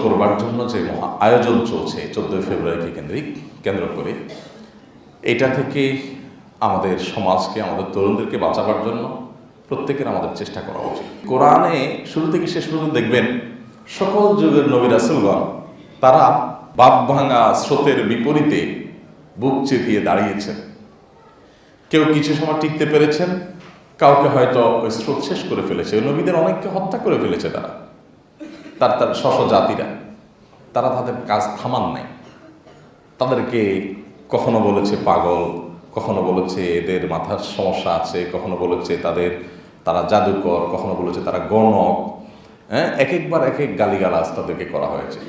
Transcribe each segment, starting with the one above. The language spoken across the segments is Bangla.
করবার জন্য যে আয়োজন চলছে 14 ফেব্রুয়ারিকে কেন্দ্র করে, এটা থেকে আমাদের সমাজকে, আমাদের তরুণদেরকে বাঁচাবার জন্য প্রত্যেকের আমাদের চেষ্টা করা উচিত। কোরআনে শুরু থেকে শেষ পর্যন্ত দেখবেন সকল যুগের নবী রাসূলগণ তারা বাঁধ ভাঙা স্রোতের বিপরীতে বুক চেপিয়ে দাঁড়িয়েছেন। কেউ কিছু সময় টিকতে পেরেছেন, কাউকে হয়তো ওই স্রোত শেষ করে ফেলেছে। ওই নবীদের অনেককে হত্যা করে ফেলেছে তার স্ব জাতিরা। তারা তাদের কাজ থামান নাই। তাদেরকে কখনো বলেছে পাগল, কখনো বলেছে এদের মাথার সমস্যা আছে, কখনো বলেছে তারা জাদুকর, কখনো বলেছে তারা গণক। এক একবার এক এক গালিগালাজ তাদেরকে করা হয়েছে।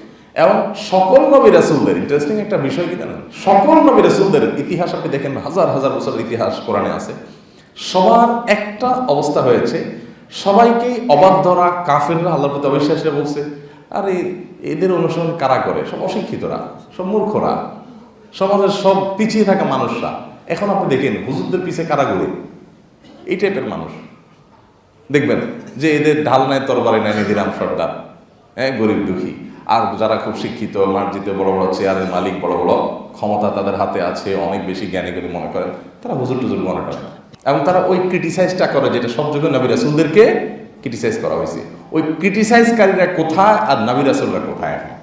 এবং সকল নবী রাসূলদের, ইন্টারেস্টিং একটা বিষয় কি জানেন, সকল নবী রাসূলদের ইতিহাস আপনি দেখেন, হাজার হাজার বছরের ইতিহাস কোরআনে আছে। সবার একটা অবস্থা হয়েছে, সবাইকেই অবাধ্যরা কাফেররা আল্লাহর প্রতি অবিশ্বাসীরা বলছে, আরে এদের অনুসরণ কারা করে? সব অশিক্ষিতরা, সব মূর্খরা, সমাজের সব পিছিয়ে থাকা মানুষরা। এখন আপনি দেখেন হুজুরদের পিছিয়ে কারা ঘুরে? এই টাইপের মানুষ দেখবেন যে এদের ঢাল নেয়, তরবারি নেয়, নিধিরাম সর্দার, গরিব দুঃখী। আর যারা খুব শিক্ষিত, মার্জিত, বড় বড় চেয়ারের মালিক, বড় বড় ক্ষমতা তাদের হাতে আছে, অনেক বেশি জ্ঞানী বলে মনে করেন, তারা হুজুর টুজুর মনে করেন। এবং তারা ওই ক্রিটিসাইজটা করে যেটা সব যুগে নবী রাসূলদেরকে ক্রিটিসাইজ করা হয়েছে। ওই ক্রিটিসাইজকারীরা কোথায় আর নবী রাসূলরা কোথায়? এখন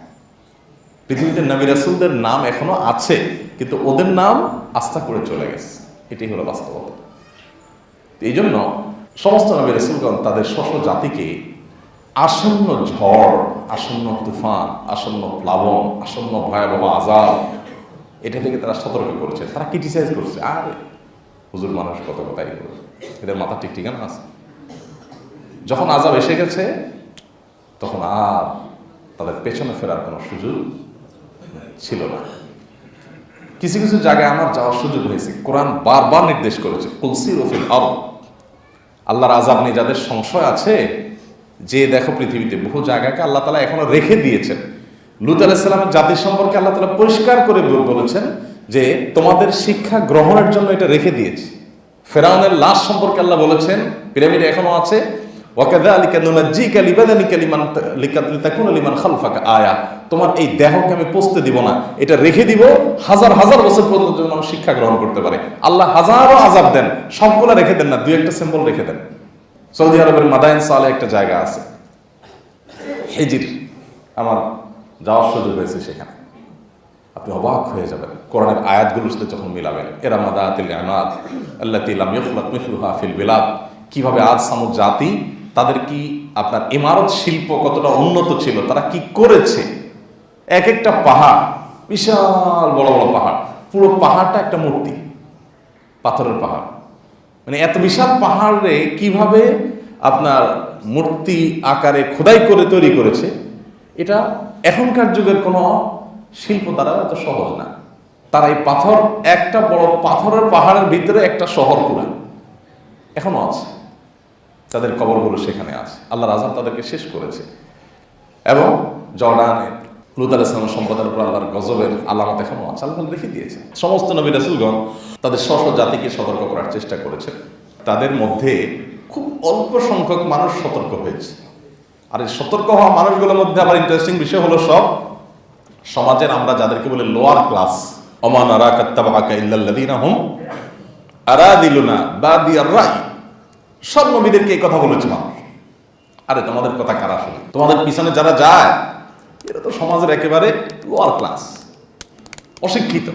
পৃথিবীতে নবী রাসূলদের নাম এখনো আছে, কিন্তু ওদের নাম আস্থা করে চলে গেছে। এটাই হলো বাস্তবতা। এই জন্য সমস্ত নবী রাসূলগণ তাদের স্ব জাতিকে আসন্ন ঝড়, আসন্ন তুফান, আসন্ন প্লাবন, আসন্ন ভয়াবহ আযাব, এটা থেকে তারা সতর্ক করেছে। তারা ক্রিটিসাইজ করছে, আর হুজুর মানুষ কত কথাই করছে, এদের মাথা ঠিক ঠিকানা আছে। যখন আযাব এসে গেছে তখন আর তাদের পেছনে ফেরার কোনো সুযোগ ছিল না। কিছু কিছু জায়গায় আমার যাওয়ার সুযোগ হয়েছে। কোরআন বারবার নির্দেশ করেছে, কুল সিরু ফিল আরদ। আল্লাহর আযাব নিয়ে যাদের সংশয় আছে, যে দেখো পৃথিবীতে বহু জায়গাকে আল্লাহ তাআলা এখনো রেখে দিয়েছেন। লূত আলাইহিস সালামের জাতি সম্পর্কে আল্লাহ তাআলা পরিষ্কার করে বলেছেন যে তোমাদের শিক্ষা গ্রহণের জন্য এটা রেখে দিয়েছি। ফেরাউনের লাশ সম্পর্কে আল্লাহ বলেছেন পিরামিডে এখনো আছে, ওয়াকাযালিকা নুনাজ্জিকা লিবাদানিকা লিতাকুনা লিমান খালফাকা আয়া। তোমার এই দেহকে আমি পচতে দিব না, এটা রেখে দিব হাজার হাজার বছর পর্যন্ত মানুষ শিক্ষা গ্রহণ করতে পারে। আল্লাহ হাজারো আযাব দেন, সবগুলো রেখে দেন না, দুই একটা সিম্বল রেখে দেন। সৌদি আরবের মাদায়েন সালে একটা জায়গা আছে, হিজির, আমার যাওয়ার সুযোগ হয়েছে সেখানে। আপনি অবাক হয়ে যাবেন কোরআনের আয়াতগুলোর সাথে যখন মিলাবেন। এরা মাদাতিল ইমাদ আল্লাতী লাম ইখলাক মিসলুহা ফিল বিলাদ। কিভাবে আদ সামুদ জাতি, তাদের কি আপনার ইমারত শিল্প কতটা উন্নত ছিল, তারা কি করেছে। এক একটা পাহাড়, বিশাল বড় বড় পাহাড়, পুরো পাহাড়টা একটা মূর্তি, পাথরের পাহাড়। মানে এত বিশাল পাহাড়ে কিভাবে আপনার মূর্তি আকারে খোদাই করে তৈরি করেছে, এটা এখনকার যুগের কোনো শিল্প দ্বারা এত সহজ না। তারা এই পাথর, একটা বড় পাথরের পাহাড়ের ভিতরে একটা শহর পুরা এখনো আছে, তাদের কবরগুলো সেখানে আছে। আল্লাহর আযাব তাদেরকে শেষ করেছে। এবং জর্ডানে লূত আলাইহিস সালাম সম্প্রদায়ের উপর আল্লাহর গজবের আলামত এখনো আছে, আল্লাহ রেখে দিয়েছে। সমস্ত নবী রাসূলগণ তাদের স্ব জাতিকে সতর্ক করার চেষ্টা করেছে। তাদের মধ্যে খুব অল্প সংখ্যক মানুষ সতর্ক হয়েছে। আর এই সতর্ক হওয়া মানুষগুলোর মধ্যে আবার ইন্টারেস্টিং বিষয় হলো, সব সমাজের আমরা যাদেরকে বলে লোয়ার ক্লাস, ওমা নারাকা তাবাআকা ইল্লাল্লাযীনা হুম আরাদিলুনা বাদিয়ার রাই, সব নবীদেরকে এই কথা বলেছে মানুষ। আরে তোমাদের কথা কারা শুনে? তোমাদের পিছনে যারা যায় এরা তো সমাজের একেবারে লোয়ার ক্লাস, অশিক্ষিত।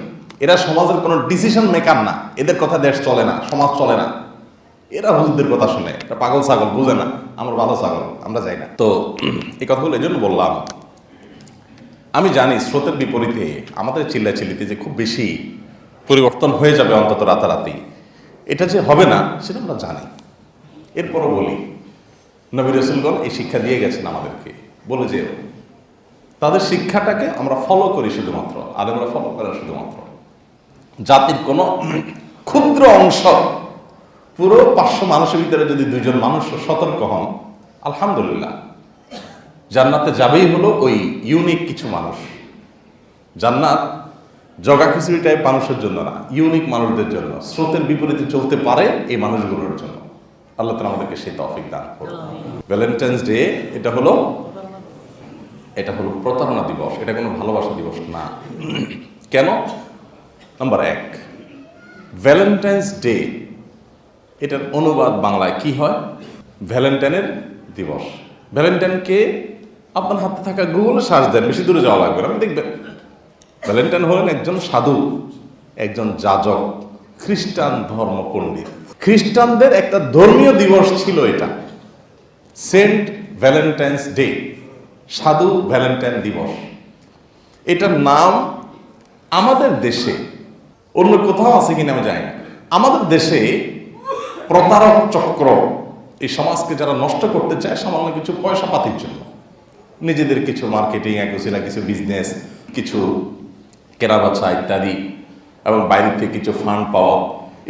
এরা সমাজের কোনো ডিসিশন মেকার না, এদের কথা দেশ চলে না, সমাজ চলে না। এরা হুজুরদের কথা শুনে, এটা পাগল ছাগল, বুঝে না, আমরা ভালো ছাগল, আমরা যাই না। তো এই কথাগুলো এই জন্য বললাম। আমি জানি স্রোতের বিপরীতে আমাদের চিল্লাচিল্লিতে যে খুব বেশি পরিবর্তন হয়ে যাবে অন্তত রাতারাতি, এটা যে হবে না সেটা আমরা জানি। এরপরও বলি, নবী রাসূলগণ এই শিক্ষা দিয়ে গেছেন আমাদেরকে, বলে যে তাদের শিক্ষাটাকে আমরা ফলো করি শুধুমাত্র, আলেমরা ফলো করে শুধুমাত্র। জাতির কোনো ক্ষুদ্র অংশ, পুরো 500 মানুষের ভিতরে যদি 2 জন মানুষ সতর্ক হন, আলহামদুলিল্লাহ, জান্নাতে যাবেই হলো ওই ইউনিক কিছু মানুষ। জান্নাত জগা খিচুড়ি টাইপ মানুষের জন্য না, ইউনিক মানুষদের জন্য, স্রোতের বিপরীতে চলতে পারে এই মানুষগুলোর জন্য। আল্লাহ তাআলা আমাদেরকে সেই তৌফিক দান করুন। ভ্যালেন্টাইন্স ডে এটা হলো এটা হলো প্রতারণা দিবস, এটা কোনো ভালোবাসা দিবস না। কেন? নাম্বার 1, ভ্যালেন্টাইন্স ডে, এটার অনুবাদ বাংলায় কি হয়? ভ্যালেন্টাইনের দিবস। ভ্যালেন্টাইনকে আপনার হাতে থাকা গুগলে সার্চ দেন, বেশি দূরে যাওয়া লাগবে না, আপনি দেখবেন ভ্যালেন্টাইন হলেন একজন সাধু, একজন যাজক, খ্রিস্টান ধর্ম পণ্ডিত। খ্রিস্টানদের একটা ধর্মীয় দিবস ছিল এটা, সেন্ট ভ্যালেন্টাইন্স ডে, সাধু ভ্যালেন্টাইন দিবস। এটার নাম আমাদের দেশে, অন্য কোথাও আছে কিনা আমি জানি না, আমাদের দেশে প্রতারক চক্র এই সমাজকে যারা নষ্ট করতে চায় সামান্য কিছু পয়সা পাতির জন্য, নিজেদের কিছু মার্কেটিং, কিছু বিজনেস, কিছু কেনাবেচা ইত্যাদি, এবং বাইরে থেকে কিছু ফান্ড পাওয়া,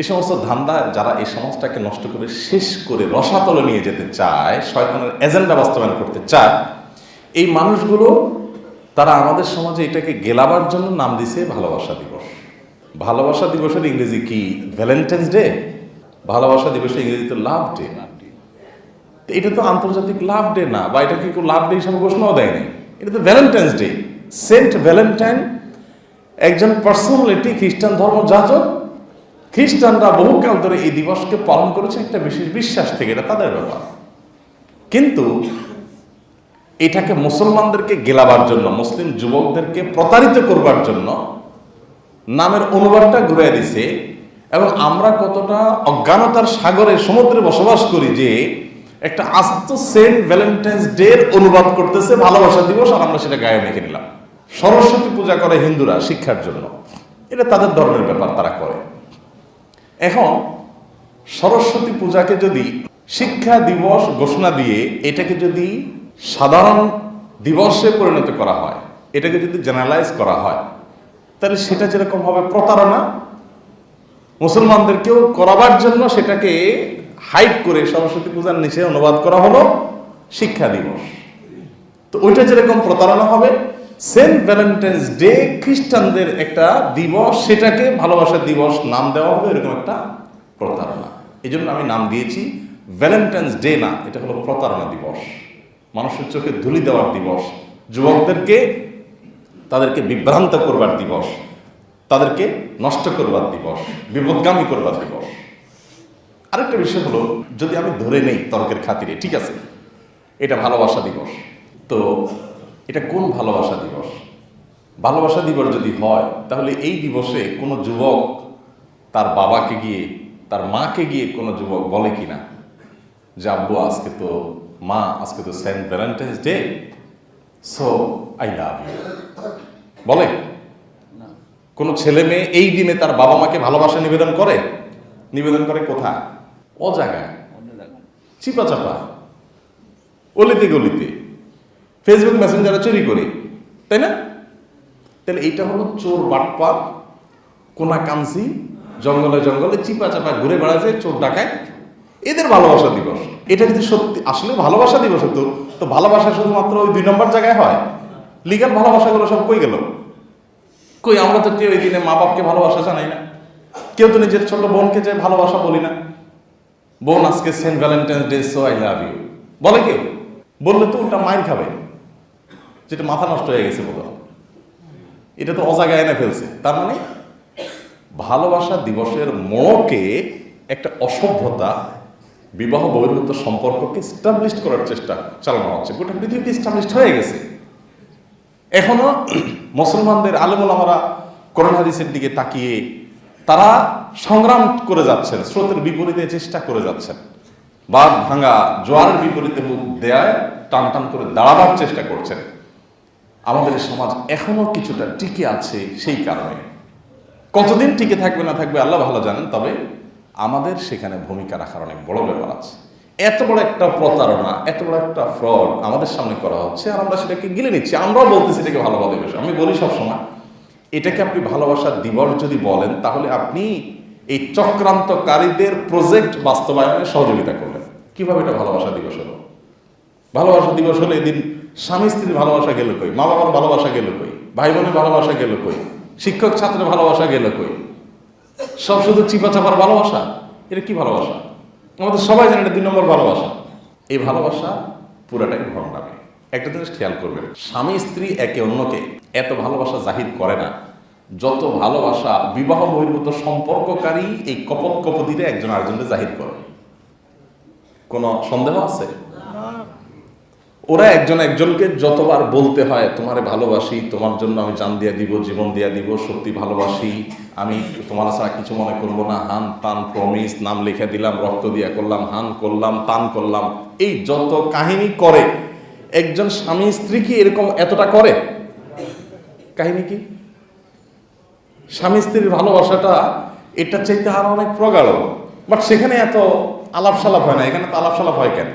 এই সমস্ত ধান্দা যারা এই সমাজটাকে নষ্ট করে শেষ করে রসাতলে নিয়ে যেতে চায়, শয়তানের এজেন্ডা বাস্তবায়ন করতে চায়, এই মানুষগুলো তারা আমাদের সমাজে এটাকে গেলাবার জন্য নাম দিছে ভালোবাসা দিবস। ভালোবাসা দিবসের ইংরেজি কি? Valentine's day. ভালোবাসা দিবসের ইংরেজি তো লাভ ডে। এটা তো আন্তর্জাতিক লাভ ডে না, বা এটা কি লাভ ডে হিসাবে ঘোষণাও দেয়নি, এটা তো ভ্যালেন্টাইন্স ডে। সেন্ট ভ্যালেন্টাইন একজন পার্সোনালিটি, খ্রিস্টান ধর্ম যাজক। খ্রিস্টানরা বহুকাল ধরে এই দিবসকে পালন করেছে একটা বিশেষ বিশ্বাস থেকে, এটা তাদের ব্যাপার। কিন্তু এটাকে মুসলমানদেরকে গেলাবার জন্য, মুসলিম যুবকদেরকে প্রতারিত করবার জন্য নামের অনুবাদটা ঘুরিয়ে দিছে। এবং আমরা কতটা অজ্ঞানতার সাগরে, সমুদ্রে বসবাস করি যে একটা আস্ত সেন্ট ভ্যালেন্টাইন্স ডে অনুবাদ করতেছে ভালোবাসা দিবস, আর আমরা সেটা গায়ে মেখে নিলাম। সরস্বতী পূজা করে হিন্দুরা শিক্ষার জন্য, এটা তাদের ধর্মের ব্যাপার, তারা করে। এখন সরস্বতী পূজাকে যদি শিক্ষা দিবস ঘোষণা দিয়ে এটাকে যদি সাধারণ দিবসে পরিণত করা হয়, এটাকে যদি জেনারেলাইজ করা হয়, তাহলে সেটা যেরকম হবে প্রতারণা, মুসলমানদেরকেও করাবার জন্য সেটাকে হাইড করে সরস্বতী পূজার নিচে অনুবাদ করা হলো শিক্ষা দিবস। তো ওইটা যেরকম প্রতারণা হবে, সেন্ট ভ্যালেন্টাইন্স ডে খ্রিস্টানদের একটা দিবস, সেটাকে ভালোবাসা দিবস নাম দেওয়া হবে, এরকম একটা প্রতারণা। এই জন্য আমি নাম দিয়েছি ভ্যালেন্টাইন্স ডে না, এটা হলো প্রতারণা দিবস, মানুষের চোখে ধুলি দেওয়ার দিবস, যুবকদেরকে তাদেরকে বিভ্রান্ত করবার দিবস, তাদেরকে নষ্ট করবার দিবস, বিপদগামী করবার দিবস। আরেকটা বিষয় হলো, যদি আমি ধরে নেই তর্কের খাতিরে, ঠিক আছে এটা ভালোবাসা দিবস, তো এটা কোন ভালোবাসা দিবস? ভালোবাসা দিবস যদি হয়, তাহলে এই দিবসে কোনো যুবক তার বাবাকে গিয়ে, তার মাকে গিয়ে কোনো যুবক বলে কিনা যে আব্বু আজকে তো, মা আজকে তো Saint Valentine's Day, so I love you, বলে? কোন ছেলে মেয়ে এই দিনে তার বাবা মাকে ভালোবাসা নিবেদন করে? নিবেদন করে কোথায়? ও জায়গায়, চিপা চাপা, অলিতে গলিতে, ফেসবুক মেসেঞ্জারে চুরি করে, তাই না? তাহলে এইটা হলো চোর বাটপার, কোনা কামসি, জঙ্গলে জঙ্গলে চিপা চাপা ঘুরে বেড়াচ্ছে চোর ডাকায়, এদের ভালোবাসা দিবস। এটা যদি সত্যি আসলে ভালোবাসা দিবস হতো, তো ভালোবাসা শুধুমাত্র ওই 2 নম্বর জায়গায় হয়, লিগাল ভালোবাসাগুলো সব কই গেল? কই, আমরা তো কেউ এই দিনে মা বাপকে ভালোবাসা জানাই না, কেউ তো নিজের ছোট বোনকে যে ভালোবাসা বলি না, বোন আজকে Saint Valentine's Day so I love you, বলে কেউ? বললে তো ওটা মাইর খাবে, যেটা মাথা নষ্ট হয়ে গেছে বোধ, এটা তো অজাগায় এনে ফেলছে। তার মানে ভালোবাসা দিবসের মোড়কে একটা অসভ্যতা, বিবাহ বহির্ভূত সম্পর্ককে স্টাবলিশ করার চেষ্টা চালানো হচ্ছে। গোটা পৃথিবীতে স্টাবলিশ হয়ে গেছে। এখনো মুসলমানদের আলেম ওলামারা কোরআন হাদিসের দিকে তাকিয়ে তারা সংগ্রাম করে যাচ্ছেন, স্রোতের বিপরীতে চেষ্টা করে যাচ্ছেন, বাঁধ ভাঙা জোয়ারের বিপরীতে মুখ দেয়ায় টান টান করে দাঁড়াবার চেষ্টা করছেন। আমাদের সমাজ এখনো কিছুটা টিকে আছে, সেই কারণে কতদিন টিকে থাকবে না থাকবে আল্লাহ ভালো জানেন, তবে আমাদের সেখানে ভূমিকা রাখার অনেক বড় ব্যাপার আছে। এত বড় একটা প্রতারণা, এত বড় একটা ফ্রড আমাদের সামনে করা হচ্ছে, আর আমরা সেটাকে গিলে নিচ্ছি। আমরাও বলতেছি এটাকে ভালোবাসা দিবস। আমি বলি সবসময়, এটাকে আপনি ভালোবাসার দিবস যদি বলেন, তাহলে আপনি এই চক্রান্তকারীদের প্রজেক্ট বাস্তবায়নে সহযোগিতা করলেন। কিভাবে এটা ভালোবাসা দিবস হলো? ভালোবাসা দিবস হলে এদিন স্বামী স্ত্রীর ভালোবাসা গেল কই, মা বাবার ভালোবাসা গেল কই, ভাই বোনের ভালোবাসা গেল কই, শিক্ষক ছাত্রের ভালোবাসা গেল কই? সব শুধু চিপা চাপার ভালোবাসা। এটা কি ভালোবাসা? আমাদের সবাই জানে এটা 2 নম্বর ভালোবাসা। এই ভালোবাসা পুরাটাই ভণ্ডামি। একটা জিনিস খেয়াল করবেন, স্বামী স্ত্রী একে অন্যকে এত ভালোবাসা জাহির করে না যত ভালোবাসা বিবাহ বহির্ভূত সম্পর্ককারী এই কপট কপতিতে একজন আরেকজনকে জাহির করে। কোনো সন্দেহ আছে? ওরা একজন একজনকে যতবার বলতে হয় তোমারে ভালোবাসি, তোমার জন্য আমি জান দিয়া দিব, জীবন দিয়া দিব, সত্যি ভালোবাসি, আমি তোমার ছাড়া কিছু মনে করবো না, হান তান প্রমিস, নাম লিখে দিলাম, রক্ত দিয়া করলাম, হান করলাম, তান করলাম, এই যত কাহিনী করে একজন স্বামী স্ত্রী কি এরকম এতটা করে? কাহিনী কি? স্বামী স্ত্রীর ভালোবাসাটা এটা চাইতে আরো অনেক প্রগাঢ়, বাট সেখানে এত আলাপ সালাপ হয় না। এখানে তো আলাপ সালাপ হয় কেন?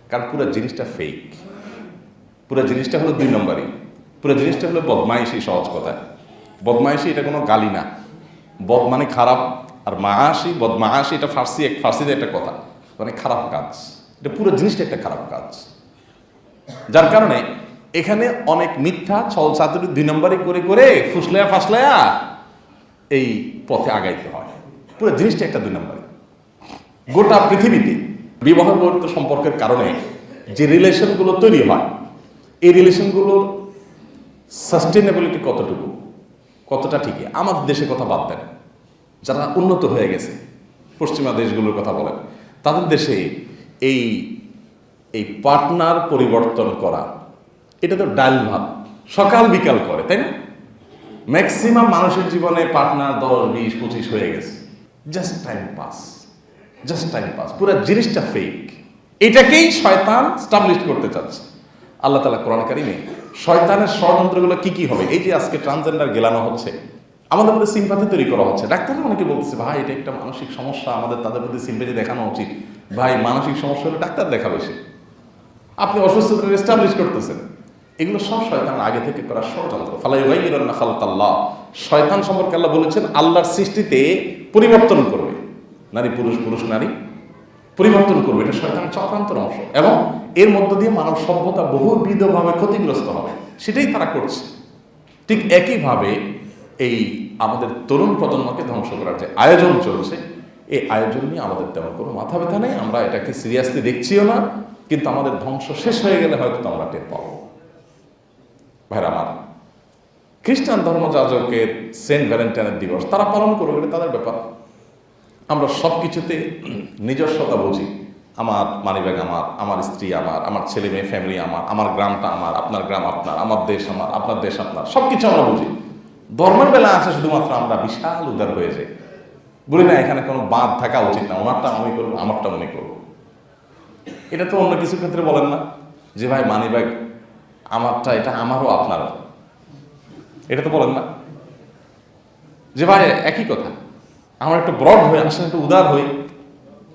কারণ পুরো জিনিসটা ফেক, পুরো জিনিসটা হলো 2 নম্বরই, পুরো জিনিসটা হলো বদমাইশি। সহজ কথায় বদমাইশি এটা কোনো গালি না, বদ মানে খারাপ, আর মায়াসি বদমায়াসি এটা ফার্সিতে একটা কথা, মানে খারাপ কাজ। এটা পুরো জিনিসটা একটা খারাপ কাজ, যার কারণে এখানে অনেক মিথ্যা ছল চাতুরি 2 নম্বরই করে করে ফুসলায়া ফাসলায়া এই পথে আগাইতে হয়। পুরো জিনিসটা একটা 2 নম্বরই। গোটা পৃথিবীতে বিবাহ বহির্ভূত সম্পর্কের কারণে যে রিলেশনগুলো তৈরি হয়, এই রিলেশনগুলোর সাস্টেনেবিলিটি কতটুকু, কতটা ঠিকই? আমাদের দেশের কথা বাদ দেন, যারা উন্নত হয়ে গেছে পশ্চিমা দেশগুলোর কথা বলেন, তাদের দেশে এই এই পার্টনার পরিবর্তন করা এটা তো ডাল ভাত সকাল বিকাল করে, তাই না? ম্যাক্সিমাম মানুষের জীবনে পার্টনার 10, 20, 25 হয়ে গেছে। Just time pass, just time pass. পুরো জিনিসটা ফেক। এটাকেই শয়তান স্টাবলিশ করতে চাচ্ছে। আল্লাহ তাআলা কোরআন কারীমে শয়তানের ষড়যন্ত্রগুলো কি কি হবে, এই যে আজকে ট্রান্সজেন্ডার গেলানো হচ্ছে, আমাদের মধ্যে সিম্পাথি তৈরি করা হচ্ছে। ডাক্তাররা অনেকে বলতেছে ভাই এটা একটা মানসিক সমস্যা, আমাদের তাদের প্রতি সিম্পাথি দেখানো উচিত। ভাই মানসিক সমস্যা হলে ডাক্তার দেখাবে সে, আপনি অসুস্থতা এস্টাবলিশ করতেছেন। এগুলো সব শয়তান আগে থেকে করা ষড়যন্ত্র। ফালা ইউগাইয়িরুন্না খালকাল্লাহ, শয়তান সম্পর্কে আল্লাহ বলেছেন আল্লাহর সৃষ্টিতে পরিবর্তন করবে, নারী পুরুষ, পুরুষ নারী পরিবর্তন করবে। এটা শয়তানের চক্রান্তের অংশ, এবং এর মধ্য দিয়ে মানব সভ্যতা বহুবিধভাবে ক্ষতিগ্রস্ত হবে, সেটাই তারা করছে। ঠিক একইভাবে এই আমাদের তরুণ প্রজন্মকে ধ্বংস করার যে আয়োজন চলছে, এই আয়োজন নিয়ে আমাদের তেমন কোনো মাথা ব্যথা নেই, আমরা এটাকে সিরিয়াসলি দেখছিও না, কিন্তু আমাদের ধ্বংস শেষ হয়ে গেলে হয়তো আমরা টের পাবো। ভাইরা আমার, খ্রিস্টান ধর্মযাজকের সেন্ট ভ্যালেন্টাইনের দিবস তারা পালন করবে, এটা তাদের ব্যাপার। আমরা সব কিছুতে নিজস্বতা বুঝি। আমার মানিব্যাগ আমার, আমার স্ত্রী আমার, আমার ছেলে মেয়ে ফ্যামিলি আমার, আমার গ্রামটা আমার, আপনার গ্রাম আপনার, আমার দেশ আমার, আপনার দেশ আপনার, সব কিছু আমরা বুঝি। ধর্মের বেলা আসে শুধুমাত্র আমরা বিশাল উদার হয়ে যাই, বলি না এখানে কোনো বাঁধ থাকা উচিত না, ওনারটা আমি করবো, আমারটা মনে করবো। এটা তো অন্য কিছু ক্ষেত্রে বলেন না যে ভাই মানিব্যাগ আমারটা, এটা আমারও আপনারও, এটা তো বলেন না যে ভাই একই কথা, আমার একটু ব্রড হয়ে আসেন, একটু উদার হই।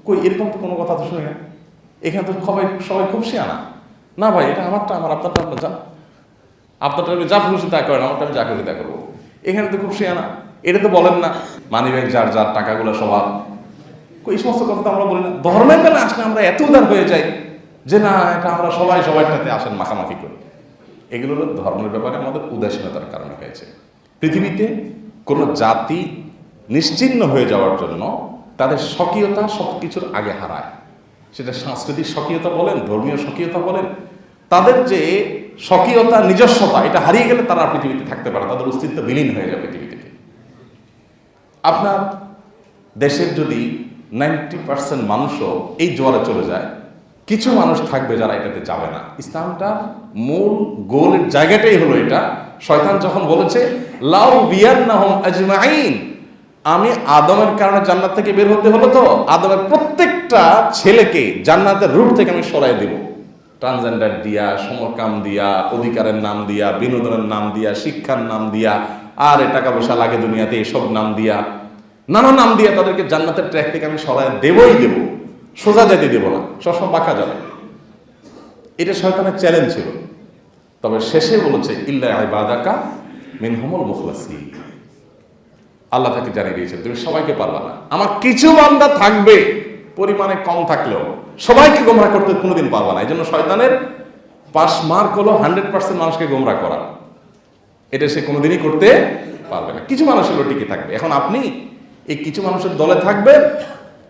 কই, এরকম তো কোনো কথা তো শুনি না। এখানে তো সবাই খুব শিয়ানা, না ভাই এটা আমারটা আমার, আপনারটা আপনার, যান আপনারটা আমি যা খুশি তা করেন, আমারটা আমি যা খুশি তা করবো। এখানে তো খুব শিয়ানা, এটা তো বলেন না মানিব্যাগ যার যার, টাকাগুলো সবার। এই সমস্ত কথা তো আমরা বলি না। ধর্মের বেলা আসলে আমরা এত উদার হয়ে যাই যে না এটা আমরা সবাই সবাইটাতে আসেন মাখামাখি করি। এগুলো হলো ধর্মের ব্যাপারে আমাদের উদাসীনতার কারণে হয়েছে। পৃথিবীতে কোনো জাতি নিশ্চিহ্ন হয়ে যাওয়ার জন্য তাদের স্বকীয়তা সব কিছুর আগে হারায়। সেটা সাংস্কৃতিক স্বকীয়তা বলেন, ধর্মীয় স্বকীয়তা বলেন, তাদের যে স্বকীয়তা নিজস্বতা এটা হারিয়ে গেলে তারা পৃথিবীতে থাকতে পারে, তাদের অস্তিত্ব বিলীন হয়ে যায় পৃথিবী থেকে। আপনার দেশের যদি 90% মানুষও এই জোয়ারে চলে যায়, কিছু মানুষ থাকবে যারা এটাতে যাবে না। ইসলামটার মূল গোলের জায়গাটাই হলো এটা। শয়তান যখন বলেছে লাউ বিয়ান্নাহুম আজমাইন, আমি আদমের কারণে জান্নাত থেকে বের হতে হলো, তো আদমের প্রত্যেকটা ছেলেকে জান্নাতের রুট থেকে আমি সরাই দেব, ট্রান্সজেন্ডার দিয়া, সমকাম দিয়া, অধিকারের নাম দিয়া, বিনোদনের নাম দিয়া, শিক্ষার নাম দিয়া, আর টাকা পয়সা লাগে দুনিয়াতে এসব নাম দিয়া, নানা নাম দিয়া তাদেরকে জান্নাতের ট্র্যাক থেকে আমি সরাই দেবই দেব, সোজা যেতে দেব না, সবসময় বাঁকা যাবে। এটা শয়তানের চ্যালেঞ্জ ছিল। তবে শেষে বলেছে ইল্লা ইবাদাকা মিনহুমুল মুখলাসিন, আল্লাহ তাকে জানিয়ে দিয়েছেন তুমি সবাইকে পারবা না, আমার কিছু বান্দা থাকবে পরিমাণে কম থাকলেও সবাইকে গোমরা করতে কোনোদিন পারবা না। এই জন্য শয়তানের পাস মার্ক হলো 100% মানুষকে গোমরা করা, এটা সে কোনোদিনই করতে পারবে না। কিছু মানুষের টিকে থাকবে। এখন আপনি এই কিছু মানুষের দলে থাকবেন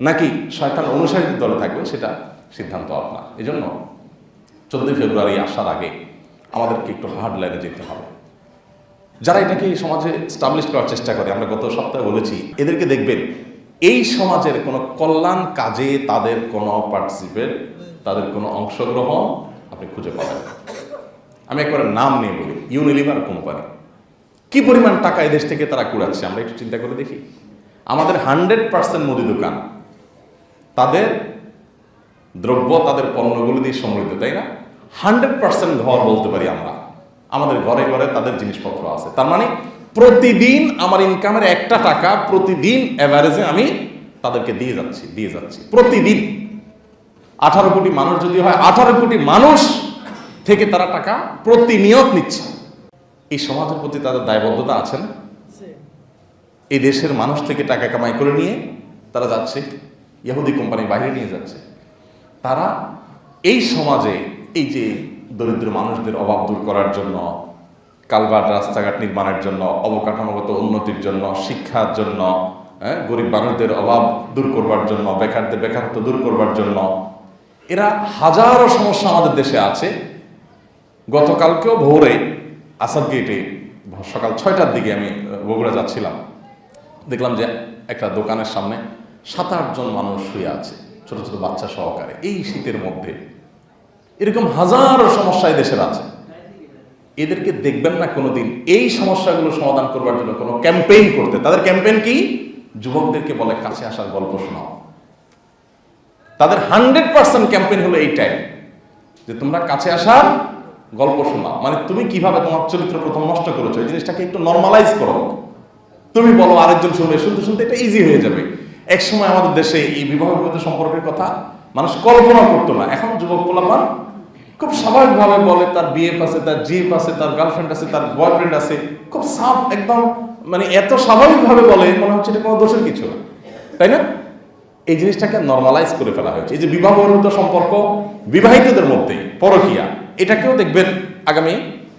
নাকি শয়তান অনুসারীদের দলে থাকবেন, সেটা সিদ্ধান্ত আপনার। এই জন্য 14 ফেব্রুয়ারি আসার আগে আমাদেরকে একটু হার্ড লাইনে যেতে হবে। যারা এটাকে সমাজে স্টাবলিশ করার চেষ্টা করে, আমরা গত সপ্তাহে বলেছি, এদেরকে দেখবেন এই সমাজের কোনো কল্যাণ কাজে তাদের কোনো পার্টিসিপেট, তাদের কোনো অংশগ্রহণ আপনি খুঁজে পাবেন। আমি একবার নাম নিয়ে বলি, ইউনিলিভার কোম্পানি কি পরিমাণ টাকা এই দেশ থেকে তারা কুড়াচ্ছে আমরা একটু চিন্তা করে দেখি। আমাদের 100% মুদি দোকান তাদের দ্রব্য, তাদের পণ্যগুলো দিয়ে সমৃদ্ধ, তাই না? 100% ঘর বলতে পারি আমরা, আমাদের ঘরে ঘরে তাদের জিনিসপত্র আছে। তার মানে প্রতিদিন আমার ইনকামের একটা টাকা প্রতিদিন এভারেজে আমি তাদেরকে দিয়ে যাচ্ছি প্রতিদিন। 18 কোটি মানুষ যদি হয়, 18 কোটি মানুষ থেকে তারা টাকা প্রতিনিয়ত নিচ্ছে। এই সমাজের প্রতি তাদের দায়বদ্ধতা আছে না? এই দেশের মানুষ থেকে টাকা কামাই করে নিয়ে তারা যাচ্ছে ইহুদি কোম্পানির বাইরে নিয়ে যাচ্ছে। তারা এই সমাজে এই যে দরিদ্র মানুষদের অভাব দূর করার জন্য, কালভার্ট, রাস্তাঘাট নির্মাণের জন্য, অবকাঠামোগত উন্নতির জন্য, শিক্ষার জন্য, গরিব মানুষদের অভাব দূর করবার জন্য, বেকারদের বেকারত্ব দূর করবার জন্য, এরা হাজারো সমস্যা আমাদের দেশে আছে। গতকালকেও ভোরে আসাদ গেটে সকাল 6টার দিকে আমি বগুড়া যাচ্ছিলাম, দেখলাম যে একটা দোকানের সামনে 7-8 জন মানুষ শুয়ে আছে, ছোট ছোট বাচ্চা সহকারে। এই শীতের মধ্যে এরকম হাজারো সমস্যা এই দেশের আছে। এদেরকে দেখবেন না কোনোদিন এই সমস্যাগুলো সমাধান করবার জন্য কোনো ক্যাম্পেইন করতে। তাদের ক্যাম্পেইন কি? যুবকদেরকে বলে কাছে আসার গল্প শোনাও। তাদের 100% ক্যাম্পেইন হলো এইটাই, যে তোমরা কাছে আসার গল্প শোনাও। মানে তুমি কিভাবে তোমার চরিত্র প্রথম নষ্ট করেছো, এই জিনিসটাকে একটু নর্মালাইজ করো। তুমি বলো, আরেকজন শুনবে, শুনতে শুনতে এটা ইজি হয়ে যাবে। এক সময় আমাদের দেশে এই বিবাহ বিবাদ সম্পর্কের কথা মানুষ কল্পনা করতো না। এখন যুবক পোলাপান খুব স্বাভাবিকভাবে বলে তার বিএফ আছে, তার জিএফ আছে, তার গার্লফ্রেন্ড আছে, তার বয়ফ্রেন্ড আছে, খুব সাফ একদম, মানে এত স্বাভাবিকভাবে বলে মনে হচ্ছে এটা কোনো দোষের কিছু না, তাই না? এই জিনিসটাকে নর্মালাইজ করে ফেলা হয়েছে। এই যে বিবাহ বহির্ভূত সম্পর্ক বিবাহিতদের মধ্যে পরকীয়া, এটাকেও দেখবেন আগামী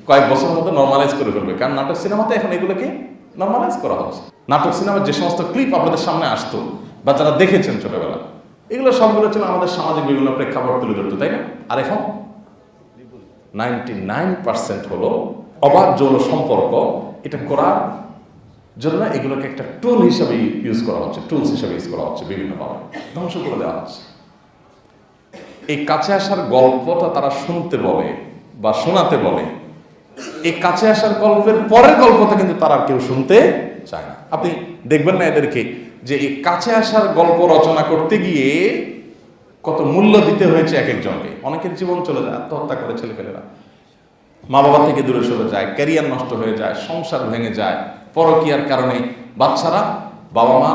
কয়েক বছরের মধ্যে নর্মালাইজ করে ফেলবে। কারণ নাটক সিনেমাতে এখন এগুলোকে নর্মালাইজ করা হচ্ছে। নাটক সিনেমার যে সমস্ত ক্লিপ আপনাদের সামনে আসতো বা যারা দেখেছেন ছোটবেলা, এগুলো সবগুলো ছিল আমাদের সামাজিক বিভিন্ন প্রেক্ষাপট তুলে ধরতো, তাই না? আর এখন 99% হলো অবাধ যৌন সম্পর্ক। এটা করার জন্য এগুলোকে একটা টুল হিসাবে ইউজ করা হচ্ছে, টুলস হিসাবে ইউজ করা হচ্ছে, বিভিন্নভাবে ধ্বংস করে দেওয়া হচ্ছে। এই কাছে আসার গল্পটা তারা শুনতে বলে বা শোনাতে বলে, এই কাছে আসার গল্পের পরের গল্পটা কিন্তু তারা কেউ শুনতে চায় না। আপনি দেখবেন না এদেরকে যে এই কাছে আসার গল্প রচনা করতে গিয়ে কত মূল্য দিতে হয়েছে এক একজনকে। অনেকের জীবন চলে যায়, আত্মহত্যা করে ছেলেপেলেরা, মা বাবা থেকে দূরে সরে যায়, ক্যারিয়ার নষ্ট হয়ে যায়, সংসার ভেঙে যায়, পরকীয়ার কারণে বাচ্চারা বাবা মা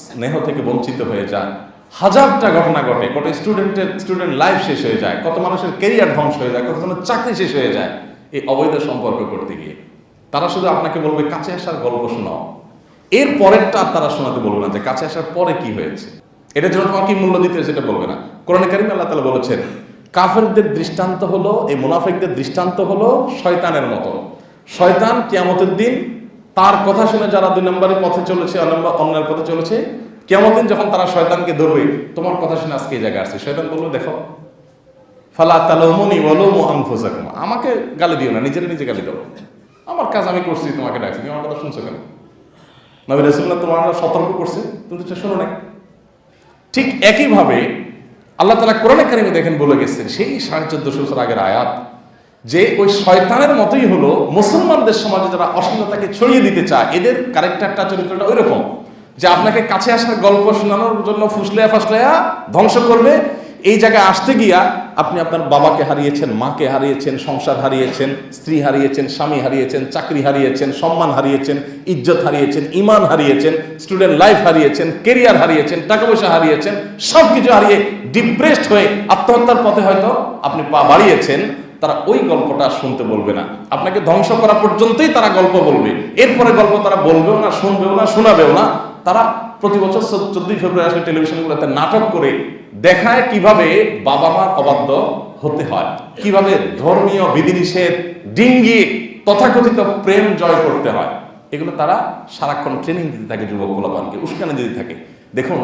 স্নেহ থেকে বঞ্চিত হয়ে যায়। হাজারটা ঘটনা ঘটে, কত স্টুডেন্ট লাইফ শেষ হয়ে যায়, কত মানুষের ক্যারিয়ার ধ্বংস হয়ে যায়, কতজনের চাকরি শেষ হয়ে যায় এই অবৈধ সম্পর্ক করতে গিয়ে। তারা শুধু আপনাকে বলবে কাছে আসার গল্প শোনাও, এর পরেরটা তারা শোনাতে বলবে না যে কাছে আসার পরে কি হয়েছে, এটার জন্য তোমার কি মূল্য দিতে সেটা বলবে না। কোরআনে কারিমে আল্লাহ তাআলা বলেছেন, কাফেরদের দৃষ্টান্ত হলো, এই মুনাফিকদের দৃষ্টান্ত হলো শয়তানের মতো। শয়তান কিয়ামতের দিন তার কথা শুনে যারা 2 নম্বরের পথে চলেছে, অন্যের পথে চলেছে, কিয়ামতের দিন যখন তারা শয়তানকে ধরবে, তোমার কথা শুনে আজকে এই জায়গায় আসছে, শয়তান বলবে দেখো, ফালা তালুমুনি ওয়ালুমু আনফুসাকুম, আমাকে গালি দিও না, নিজে গালি দাও, আমার কাজ আমি করছি, তোমাকে ডাকছি, তুমি আমার কথা শুনছো কেন? নবী রাসূলুল্লাহ তোমার সতর্ক করছে, তুমি তো শোনো না। ঠিক একইভাবে আল্লাহ তাআলা কোরআনে কারিমে দেখেন বলে গেছেন, সেই 1450 বছর আগের আয়াত, যে ওই শয়তানের মতোই হলো মুসলমানদের সমাজে যারা অশ্লীলতাকে ছড়িয়ে দিতে চায়, এদের ক্যারেক্টারটা, চরিত্রটা ওই রকম যে আপনাকে কাছে আসার গল্প শোনানোর জন্য ফুসলাইয়া ফাসলাইয়া ধ্বংস করবে। এই জায়গায় আসতে গিয়া আপনি আপনার বাবাকে হারিয়েছেন, মাকে হারিয়েছেন, সংসার হারিয়েছেন, স্ত্রী হারিয়েছেন, স্বামী হারিয়েছেন, চাকরি হারিয়েছেন, সম্মান হারিয়েছেন, ইজ্জত হারিয়েছেন, ঈমান হারিয়েছেন, স্টুডেন্ট লাইফ হারিয়েছেন, কেরিয়ার হারিয়েছেন, টাকা পয়সা হারিয়েছেন, সবকিছু হারিয়ে ডিপ্রেসড হয়ে আত্মহত্যার পথে হয়তো আপনি পা বাড়িয়েছেন। তারা ওই গল্পটা শুনতে বলবে না, আপনাকে ধ্বংস করা পর্যন্তই তারা গল্প বলবে, এরপরে গল্প তারা বলবেও না, শুনবেও না, শোনাবেও না। তারা প্রতি বছর 14 ফেব্রুয়ারি আসলে টেলিভিশনগুলোতে নাটক করে দেখায় কিভাবে বাবা মার অবাধ্য হতে হয়, কিভাবে ধর্মীয় বিধিনিষেধ ডিঙ্গিয়ে তথাকথিত প্রেম জয় করতে হয়। এগুলো তারা সারাক্ষণ ট্রেনিং দিতে থাকে, যুবক পোলাপানকে উস্কানি দিতে থাকে। দেখুন,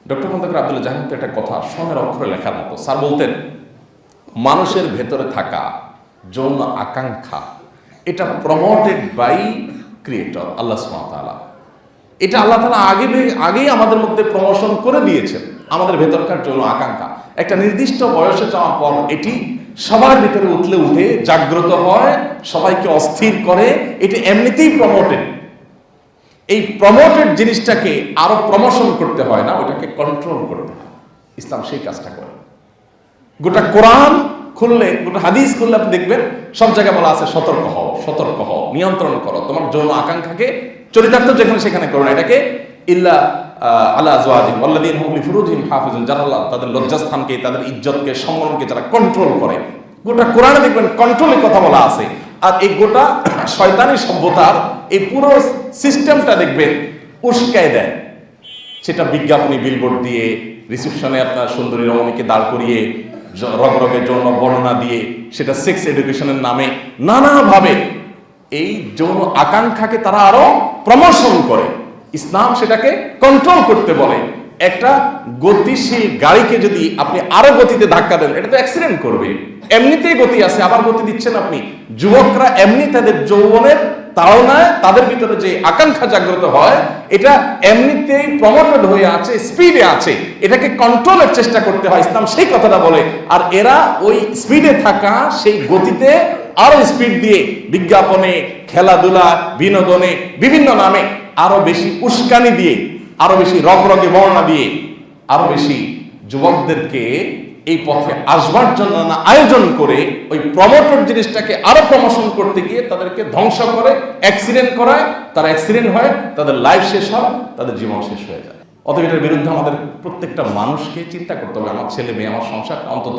ডক্টর খন্দকার আব্দুল্লাহ জাহাঙ্গীর একটা কথা সোনার অক্ষরে লেখার মতো। স্যার বলতেন, মানুষের ভেতরে থাকা যৌন আকাঙ্ক্ষা, এটা প্রমোটেড বাই ক্রিয়েটর আল্লাহ সুবহানাহু ওয়া তাআলা। এটা আল্লাহ তাআলা আগেই আমাদের মধ্যে প্রমোশন করে দিয়েছেন। আমাদের ভেতরকার যৌন আকাঙ্ক্ষা একটা নির্দিষ্ট বয়সে যাওয়ার পর এটি সবার ভিতরে উঠে জাগ্রত হয়, সবাইকে অস্থির করে। এটি এমনিতেই প্রমোটেড। এই প্রমোটেড জিনিসটাকে আরো প্রমোশন করতে হয় না, ওটাকে কন্ট্রোল করতে হয়। ইসলাম সেই কাজটা করে। গোটা কোরআন খুললে, গোটা হাদিস খুললে আপনি দেখবেন সব জায়গায় বলা আছে সতর্ক হও, নিয়ন্ত্রণ করো, তোমার যৌন আকাঙ্ক্ষাকে চরিতার্থ যেখানে সেখানে করো না। এটাকে ইল্লা আলা আজওয়াজিহিম ওয়াল্লাযীনা হুম লিফুরুজিহিম হাফিজুন, যারা তাদের লজ্জাস্থানকে, তাদের ইজ্জতকে, সম্মানকে যারা কন্ট্রোল করে। গোটা কোরআনে দেখবেন কন্ট্রোলের কথা বলা আছে। আর এই গোটা শয়তানি সভ্যতার এই পুরো সিস্টেমটা দেখবেন উস্কায় দেয়। সেটা বিজ্ঞাপনী বিলবোর্ড দিয়ে, রিসেপশনে আপনার সুন্দরী রমণীকে দাঁড় করিয়ে, রগরগে যৌন বর্ণনা দিয়ে, সেটা সেক্স এডুকেশনের নামে নানাভাবে এই যৌন আকাঙ্ক্ষাকে তারা আরো প্রমোশন করে। ইসলাম সেটাকে কন্ট্রোল করতে বলে। একটা গতিশীল গাড়িকে যদি আপনি আরো গতিতে ধাক্কা দেন, এটা তো অ্যাক্সিডেন্ট করবে। এমনিতেই গতি আছে, আবার গতি দিচ্ছেন আপনি। যুবকরা এমনি তাদের যৌবনের তাড়নায় তাদের ভিতরে যে আকাঙ্ক্ষা জাগ্রত হয়, এটা এমনিতেই প্রমোটেড হয়ে আছে, স্পিডে আছে। এটাকে কন্ট্রোলের চেষ্টা করতে হয়, ইসলাম সেই কথাটা বলে। আর এরা ওই স্পিডে থাকা সেই গতিতে আরো স্পিড দিয়ে বিজ্ঞাপনে, খেলাধুলা, বিনোদনে, বিভিন্ন নামে আরো বেশি উস্কানি দিয়ে, আরো বেশি রগরগে বর্ণনা দিয়ে, আরো বেশি যুবকদেরকে এই পথে আসবার জন্য না আয়োজন করে ওই প্রমোটেড জিনিসটাকে আরো প্রমোশন করতে গিয়ে তাদেরকে ধ্বংস করে, অ্যাক্সিডেন্ট করায়। তারা অ্যাক্সিডেন্ট হয়, তাদের লাইফ শেষ হয়, তাদের জীবন শেষ হয়ে যায়। অতএব এটার বিরুদ্ধে আমাদের প্রত্যেকটা মানুষকে চিন্তা করতে হবে, আমার ছেলে মেয়ে, আমার সংসার অন্তত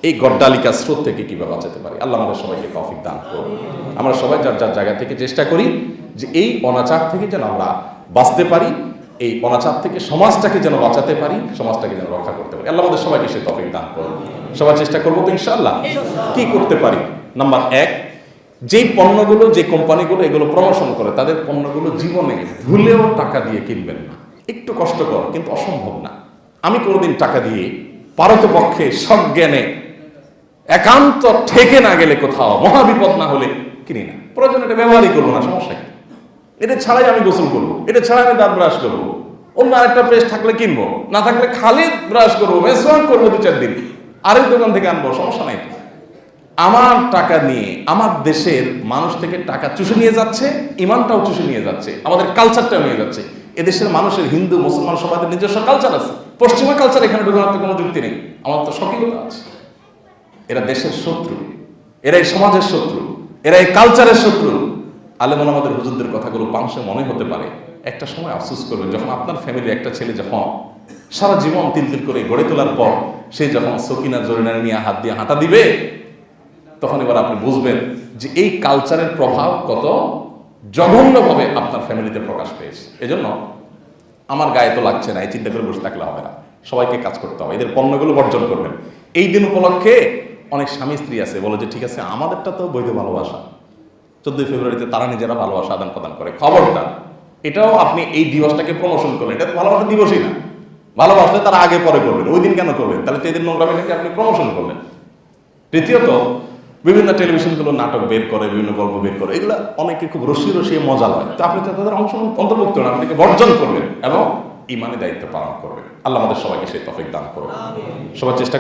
এই গড্ডালিকা স্রোত থেকে কিভাবে বাঁচাতে পারি। আল্লাহ আমাদের সবাইকে তৌফিক দান করুন। আমরা সবাই যার যার জায়গা থেকে চেষ্টা করি যে এই অনাচার থেকে যেন আমরা বাঁচতে পারি, এই অনাচার থেকে সমাজটাকে যেন বাঁচাতে পারি, সমাজটাকে যেন রক্ষা করতে পারি। আল্লাহ আমাদের সবাইকে সে তৌফিক দান করুন। সবাই চেষ্টা করবো তো ইনশাআল্লাহ। কি করতে পারি? নাম্বার 1, যেই পণ্যগুলো, যে কোম্পানিগুলো এগুলো প্রমোশন করে, তাদের পণ্যগুলো জীবনে ভুলেও টাকা দিয়ে কিনবেন না। একটু কষ্টকর, কিন্তু অসম্ভব না। আমি কোনোদিন টাকা দিয়ে পারতপক্ষে সজ্ঞানে একান্ত ঠেকে না গেলে, কোথাও মহাবিপদ না হলে কিনি না। প্রয়োজন এটা ব্যবহারই করবো না, সমস্যা কি? এটা ছাড়াই আমি গোসল করবো, এটা ছাড়াই আমি দাঁত ব্রাশ করবো। অন্য আরেকটা পেস্ট থাকলে কিনবো, না থাকলে খালি ব্রাশ করবো, মেসওয়াক করবো 2-4 দিন, আরেক দোকান থেকে আনবো, সমস্যা নাই। আমার টাকা নিয়ে আমার দেশের মানুষ থেকে টাকা চুষে নিয়ে যাচ্ছে, ইমানটাও চুষে নিয়ে যাচ্ছে, আমাদের কালচারটাও নিয়ে যাচ্ছে। এদেশের মানুষের, হিন্দু মুসলমান সবাই নিজস্ব কালচার আছে। পশ্চিমা কালচার এখানে ঢোকানোর কোনো যুক্তি নেই। আমার তো স্বকীয়তা আছে। এরা দেশের শত্রু, এরা এই সমাজের শত্রু, এরা এই কালচারের শত্রু। আলেম ওলামাদের হুজুরদের কথাগুলো মানুষের মনে হতে পারে, একটা সময় আফসোস করবে যখন আপনার ফ্যামিলির একটা ছেলে যখন সারা জীবন তিল করে গড়ে তোলার পর সে যখন সকিনা জরিনা নিয়ে হাত দিয়ে হাঁটা দিবে, তখন এবার আপনি বুঝবেন যে এই কালচারের প্রভাব কত জঘন্যভাবে আপনার ফ্যামিলিতে প্রকাশ পেয়েছে। এজন্য আমার গায়ে তো লাগছে না, এই চিন্তা করে বসে থাকলে হবে না। সবাইকে কাজ করতে হবে, এদের পণ্যগুলো বর্জন করবেন। এই দিন উপলক্ষে অনেক স্বামী স্ত্রী আছে বলে যে ঠিক আছে, আমাদেরটা তো বৈধ ভালোবাসা, 14 ফেব্রুয়ারিতে তারা নিজেরা ভালোবাসা আদান প্রদান করে। খবরটা, এটাও আপনি এই দিবসটাকে প্রমোশন করলেন, এটা ভালোবাসা দিবসই না। ভালোবাসলে তারা আগে পরে করবেন, ওই দিন কেন করবেন? তাহলে তো এদের নোংরামিটাকে আপনি প্রমোশন করলেন। তৃতীয়ত, বিভিন্ন টেলিভিশনগুলো নাটক বের করে, বিভিন্ন গল্প বের করে, এগুলো অনেকে খুব রসিয়ে মজা লাগে। তো আপনি তো তাদের অন্তর্ভুক্ত না, আপনাকে বর্জন করবেন এবং ইমানি দায়িত্ব পালন করবেন। আল্লাহ আমাদের সবাইকে সেই তৌফিক দান করবেন। সবার চেষ্টা